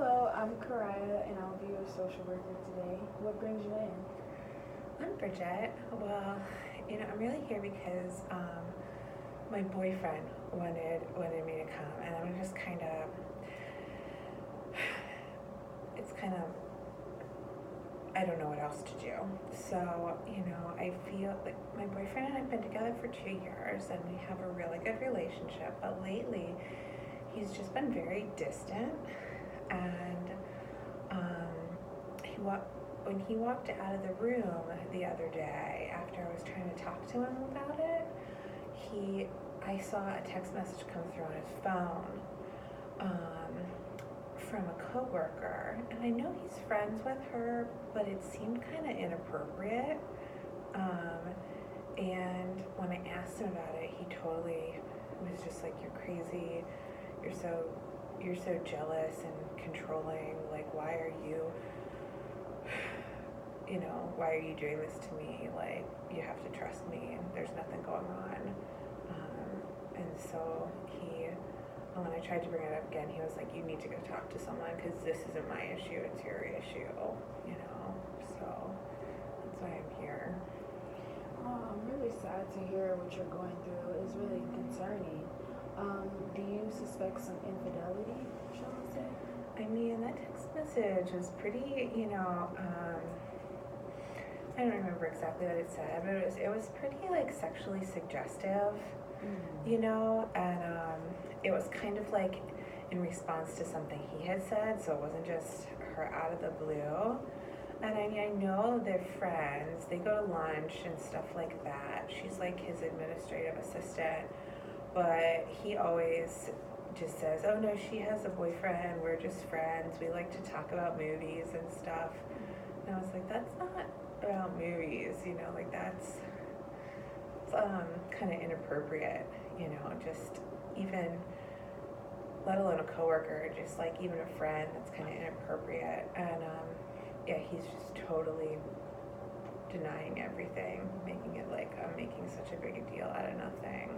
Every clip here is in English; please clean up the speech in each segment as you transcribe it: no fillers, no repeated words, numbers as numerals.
Hello, I'm Karaya and I'll be your social worker today. What brings you in? I'm Bridget. Well, I'm really here because my boyfriend wanted me to come, and I'm just it's kind of I don't know what else to do. So I feel like my boyfriend and I've been together for 2 years, and we have a really good relationship. But lately, he's just been very distant, and um, when he walked out of the room the other day after I was trying to talk to him about it, I saw a text message come through on his phone um, from a coworker, and I know he's friends with her, but it seemed kind of inappropriate. Um, and when I asked him about it, he totally was just like, "You're crazy. You're so you're so jealous and controlling. Like, why are you doing this to me? Like, you have to trust me, and there's nothing going on." And so when I tried to bring it up again, he was like, "You need to go talk to someone because this isn't my issue, it's your issue, you know? So that's why I'm here." Oh, I'm really sad to hear what you're going through. It's really concerning. Do you suspect some infidelity, shall I say? I mean, that text message was pretty, I don't remember exactly what it said, but it was pretty like sexually suggestive, and it was kind of like in response to something he had said, so it wasn't just her out of the blue. And I mean, I know they're friends, they go to lunch and stuff like that. She's like his administrative assistant, but he always just says, "Oh no, she has a boyfriend, we're just friends, we like to talk about movies and stuff." And I was like, "That's not about movies, like that's kind of inappropriate, just even, let alone a coworker, just like even a friend, that's kind of inappropriate." And yeah, he's just totally denying everything, making it like I'm making such a big a deal out of nothing.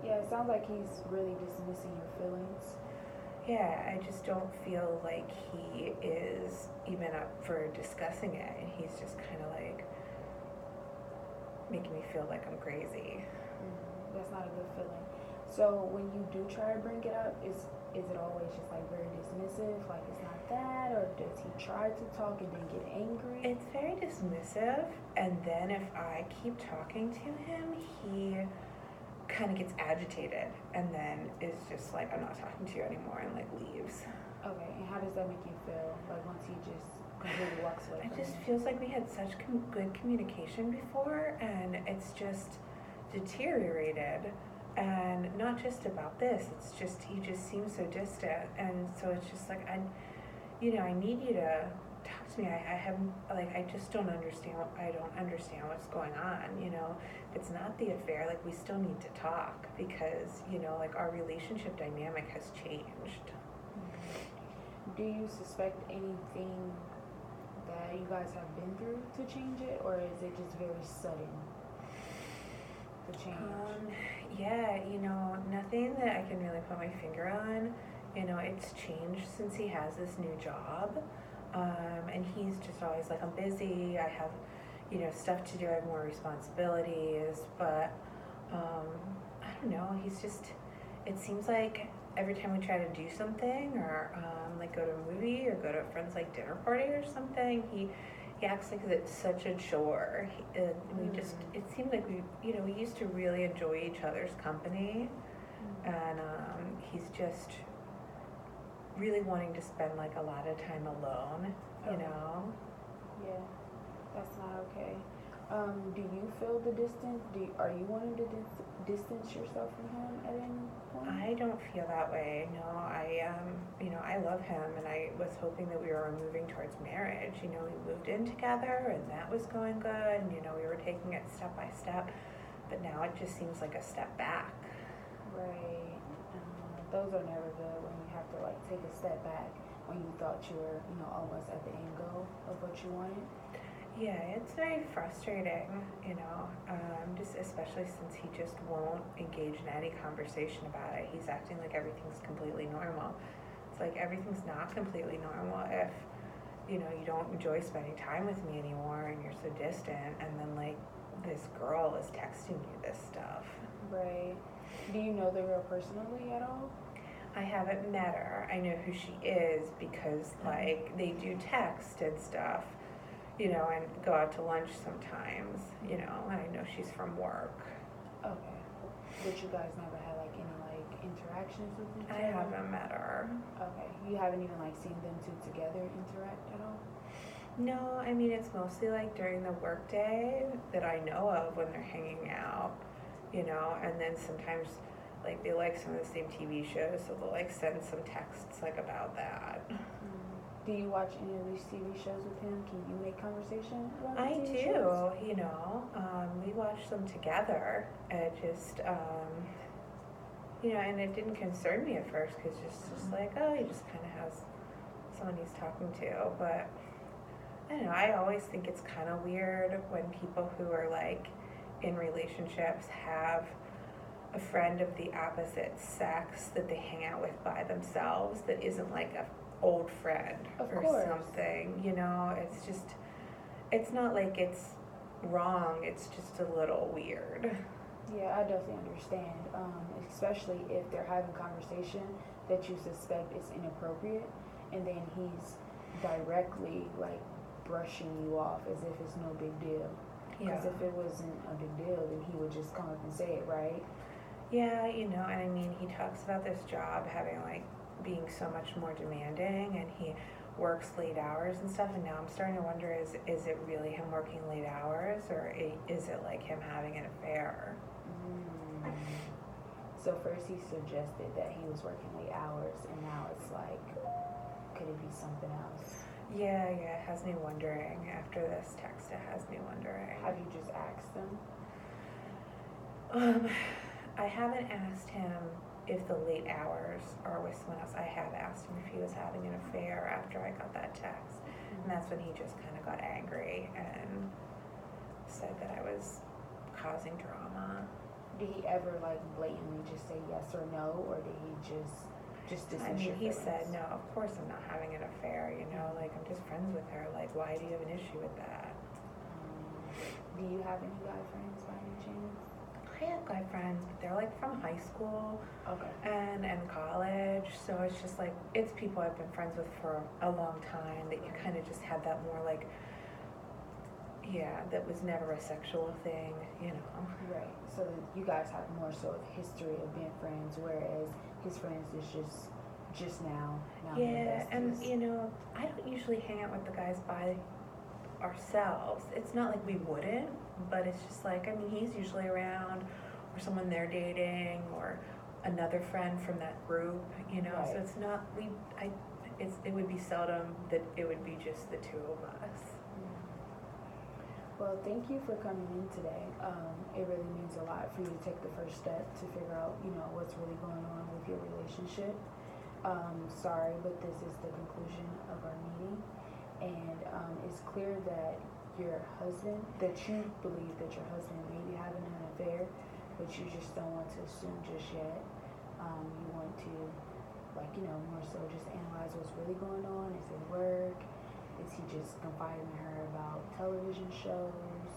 Yeah, it sounds like he's really dismissing your feelings. Yeah, I just don't feel like he is even up for discussing it, and he's just kind of like making me feel like I'm crazy. That's not a good feeling. So when you do try to bring it up, is it always just like very dismissive, like it's not that, or does he try to talk and then get angry? It's very dismissive, and then if I keep talking to him, he kind of gets agitated, and then is just like, "I'm not talking to you anymore," and like leaves. Okay, and how does that make you feel? Like once he just completely walks away It from just you? feels like we had such good communication before, and it's just deteriorated. And not just about this, it's just he just seems so distant, and so it's just like, I need you to talk to me. I have, like, I just don't understand. I don't understand what's going on. If it's not the affair, like, we still need to talk because like, our relationship dynamic has changed. Do you suspect anything that you guys have been through to change it, or is it just very sudden, the change? Yeah, nothing that I can really put my finger on. It's changed since he has this new job. And he's just always like, "I'm busy, I have, stuff to do, I have more responsibilities." But I don't know, it seems like every time we try to do something, or like go to a movie or go to a friend's like dinner party or something, he acts like it's such a chore. It seemed like we used to really enjoy each other's company, and he's just really wanting to spend like a lot of time alone, you Okay. know? Yeah, that's not okay. Do you feel the distance? Are you wanting to distance yourself from him at any point? I don't feel that way. No, I love him, and I was hoping that we were moving towards marriage. We moved in together, and that was going good, and we were taking it step by step. But now it just seems like a step back. Right. Those are never good when you have to like take a step back when you thought you were, almost at the end goal of what you wanted. Yeah, it's very frustrating, just especially since he just won't engage in any conversation about it. He's acting like everything's completely normal. It's like everything's not completely normal if, you know, you don't enjoy spending time with me anymore and you're so distant, and then like this girl is texting you this stuff. Right. Do you know the girl personally at all? I haven't met her. I know who she is because like they do text and stuff, you know, and go out to lunch sometimes, you know, and I know she's from work. Okay. But you guys never had like any like interactions with each I other? haven't met her. Okay. You haven't even like seen them two together interact at all? No, I mean, it's mostly like during the workday that I know of when they're hanging out, you know, and then sometimes like they like some of the same TV shows, so they'll like send some texts like about that. Do you watch any of these TV shows with him? Can you make conversation about the I TV do, shows? you know, we watch them together. It just, you know, and it didn't concern me at first because just like, oh, he just kind of has someone he's talking to. But I don't know, I always think it's kind of weird when people who are like in relationships have a friend of the opposite sex that they hang out with by themselves that isn't like a old friend Of or course. something, you know. It's just, it's not like it's wrong, it's just a little weird. Yeah, I definitely understand. Especially if they're having conversation that you suspect is inappropriate, and then he's directly like brushing you off as if it's no big deal. Yeah. Because if it wasn't a big deal, then he would just come up and say it, right? Yeah, you know, and I mean, he talks about this job having like being so much more demanding, and he works late hours and stuff, and now I'm starting to wonder, is it really him working late hours, or is it like him having an affair? So first he suggested that he was working late hours, and now it's like, could it be something else? Yeah, it has me wondering. After this text, it has me wondering. Have you just asked them? I haven't asked him if the late hours are with someone else. I have asked him if he was having an affair after I got that text. And that's when he just kind of got angry and said that I was causing drama. Did he ever like blatantly just say yes or no, or did he just dismiss I mean, your he feelings? said, no, of course I'm not having an affair, you know, like I'm just friends with her. Like, why do you have an issue with that? Do you have any guy friends by any chance? I have guy friends, but they're like from high school Okay. and college, so it's just like, it's people I've been friends with for a long time that you kind of just had that more like, yeah, that was never a sexual thing, you know. Right. So you guys have more so of history of being friends, whereas his friends is just now. Yeah, and you know, I don't usually hang out with the guys by ourselves. It's not like we wouldn't, but it's just like, I mean, he's usually around, or someone they're dating, or another friend from that group, you know. Right. So it's not it would be seldom that it would be just the two of us. Well, thank you for coming in today. It really means a lot for you to take the first step to figure out, you know, what's really going on with your relationship. Sorry, but this is the conclusion of our meeting. And it's clear that that you believe that your husband may be having an affair, but you just don't want to assume just yet. You want to, like, you know, more so just analyze what's really going on. Is it work? Is he just confiding in her about television shows?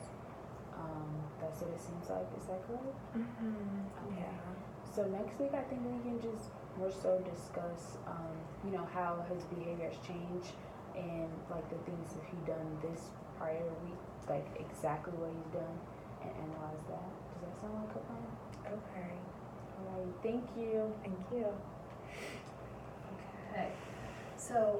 That's what it seems like. Is that correct? Mm-hmm. Okay. Yeah. So next week, I think we can just more so discuss, you know, how his behavior has changed, and like the things that he done this prior week, like exactly what he's done, and analyze that. Does that sound like a plan? Okay. All right. Thank you. Thank you. Okay, so